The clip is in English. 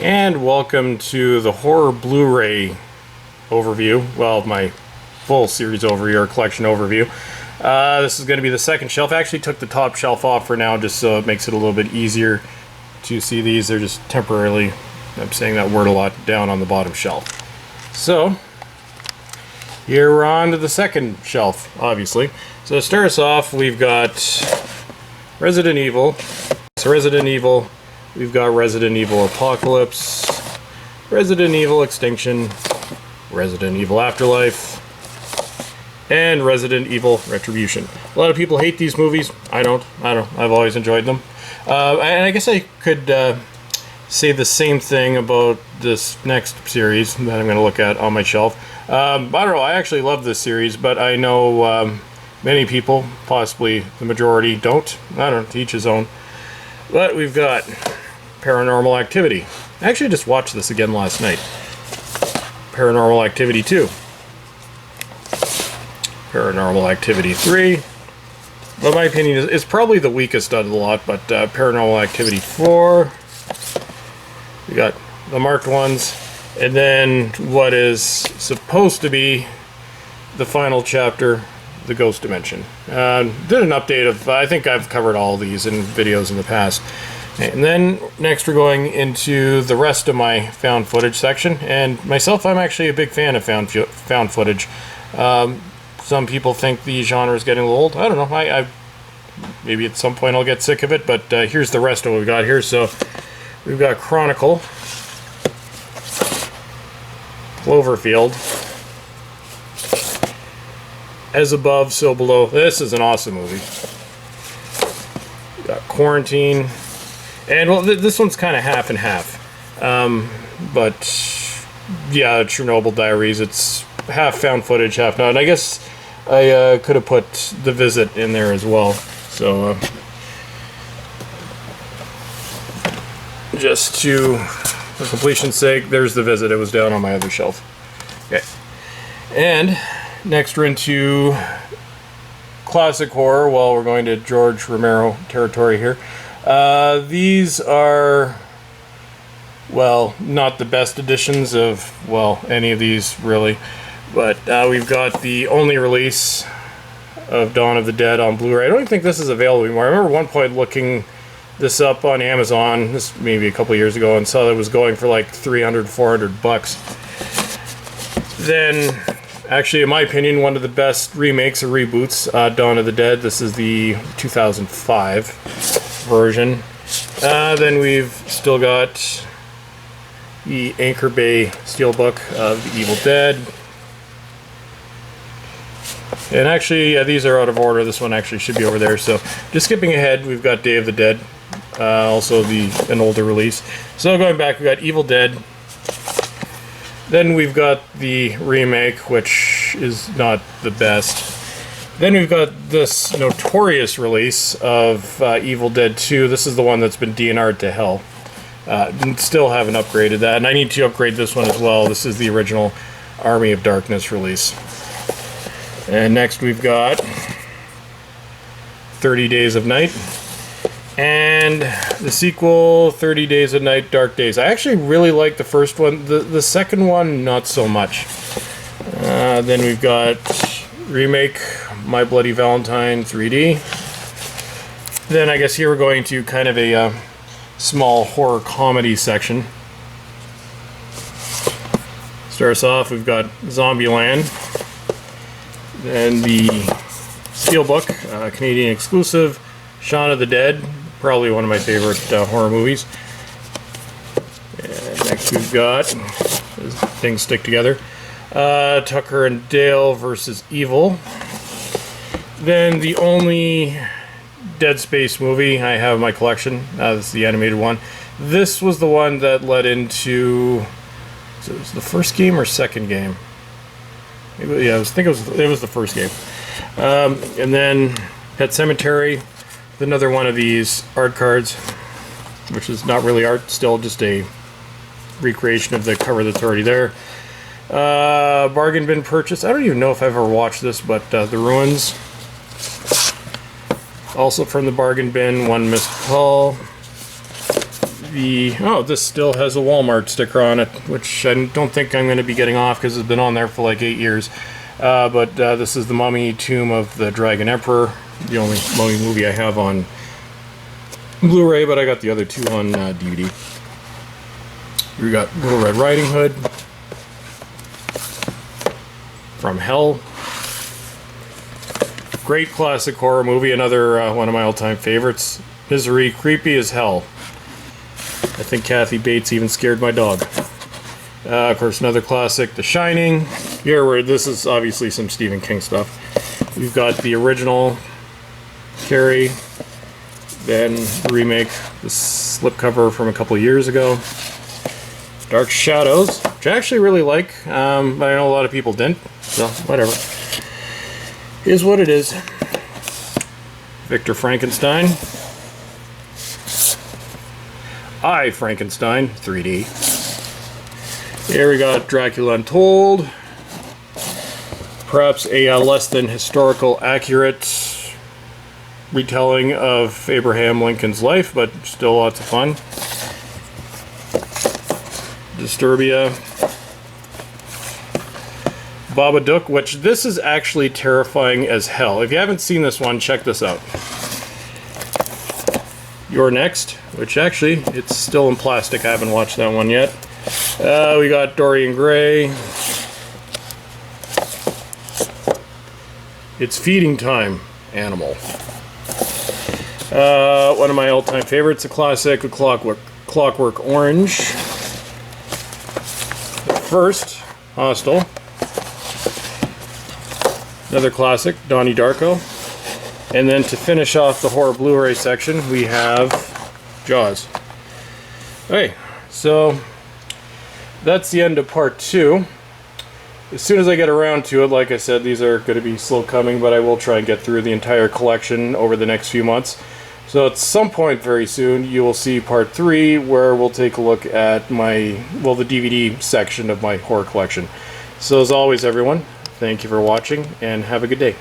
And welcome to the horror Blu-ray overview. Well, my full series overview or collection overview. This is going to be the second shelf. I actually took the top shelf off for now just so it makes it a little bit easier to see these. They're just temporarily, I'm saying that word a lot, down on the bottom shelf. So, here we're on to the second shelf, obviously. So to start us off, we've got Resident Evil. So Resident Evil, we've got Resident Evil Apocalypse, Resident Evil Extinction, Resident Evil Afterlife, and Resident Evil Retribution. A lot of people hate these movies. I don't. I've always enjoyed them. And I guess I could say the same thing about this next series that I'm going to look at on my shelf. I don't know. I actually love this series, but I know many people, possibly the majority, don't. I don't know. To each his own. But we've got Paranormal Activity. I actually just watched this again last night. Paranormal Activity 2. Paranormal Activity 3. Well, my opinion is it's probably the weakest out of the lot, but Paranormal Activity 4. We got the marked ones. And then what is supposed to be the final chapter, the Ghost Dimension. Did an update of, I think I've covered all these in videos in the past. And then next we're going into the rest of my found footage section. And myself, I'm actually a big fan of found footage. Some people think the genre is getting a little old. I don't know. I maybe at some point I'll get sick of it. But here's the rest of what we've got here. So we've got Chronicle, Cloverfield, As Above, So Below. This is an awesome movie. We've got Quarantine. And, well, this one's kind of half and half. But, yeah, Chernobyl Diaries, it's half found footage, half not. And I guess I could have put The Visit in there as well. So, just to, for completion's sake, there's The Visit. It was down on my other shelf. Okay. And next we're into classic horror. Well, we're going to George Romero territory here. These are, well, not the best editions of, well, any of these really, but we've got the only release of Dawn of the Dead on Blu-ray. I don't even think this is available anymore. I remember at one point looking this up on Amazon, this maybe a couple years ago, and saw that it was going for like $300-400. Then, actually, in my opinion, one of the best remakes or reboots, Dawn of the Dead. This is the 2005 version. Then we've still got the Anchor Bay Steelbook of The Evil Dead. And actually, these are out of order. This one actually should be over there. So, just skipping ahead, we've got Day of the Dead. Also an older release. So, going back, we've got Evil Dead. Then we've got the remake, which is not the best. Then we've got this notorious release of Evil Dead 2. This is the one that's been DNR'd to hell. Still haven't upgraded that, and I need to upgrade this one as well. This is the original Army of Darkness release. And next we've got 30 Days of Night. And the sequel, 30 Days of Night, Dark Days. I actually really like the first one. The second one, not so much. Then we've got remake, My Bloody Valentine 3D. Then I guess here we're going to kind of a small horror comedy section. Starts off, we've got Zombieland. Then the Steelbook, Canadian exclusive, Shaun of the Dead. Probably one of my favorite horror movies. And next we've got, things stick together, Tucker and Dale versus Evil. Then the only Dead Space movie I have in my collection, this is the animated one. This was the one that led into, so it was the first game or second game? Yeah, I think it was the first game. And then Pet Sematary. Another one of these art cards, which is not really art, still just a recreation of the cover that's already there. Bargain bin purchase. I don't even know if I've ever watched this, but The Ruins. Also from the bargain bin, one missed call. this still has a Walmart sticker on it, which I don't think I'm going to be getting off because it's been on there for like 8 years. But this is the Mummy Tomb of the Dragon Emperor, the only Mummy movie I have on Blu-ray, but I got the other two on DVD. We got Little Red Riding Hood, From Hell. Great classic horror movie, another one of my all-time favorites. Misery, creepy as hell. I think Kathy Bates even scared my dog. Of course, another classic, The Shining. Here, where this is obviously some Stephen King stuff. We've got the original Carrie, then the remake, the slipcover from a couple of years ago. Dark Shadows, which I actually really like, but I know a lot of people didn't, so whatever. Is what it is. Victor Frankenstein. I, Frankenstein, 3D. Here we got Dracula Untold. Perhaps a less than historical accurate retelling of Abraham Lincoln's life, but still lots of fun. Disturbia. Babadook, which this is actually terrifying as hell. If you haven't seen this one, check this out. You're Next, which actually, it's still in plastic. I haven't watched that one yet. We got Dorian Gray. It's Feeding Time, Animal. One of my all-time favorites, a classic, Clockwork Orange. First, Hostel. Another classic, Donnie Darko. And then to finish off the horror Blu-ray section, we have Jaws. Okay, so that's the end of part 2. As soon as I get around to it, like I said, these are going to be slow coming, but I will try and get through the entire collection over the next few months. So at some point very soon, you will see part 3, where we'll take a look at the DVD section of my horror collection. So as always, everyone, thank you for watching, and have a good day.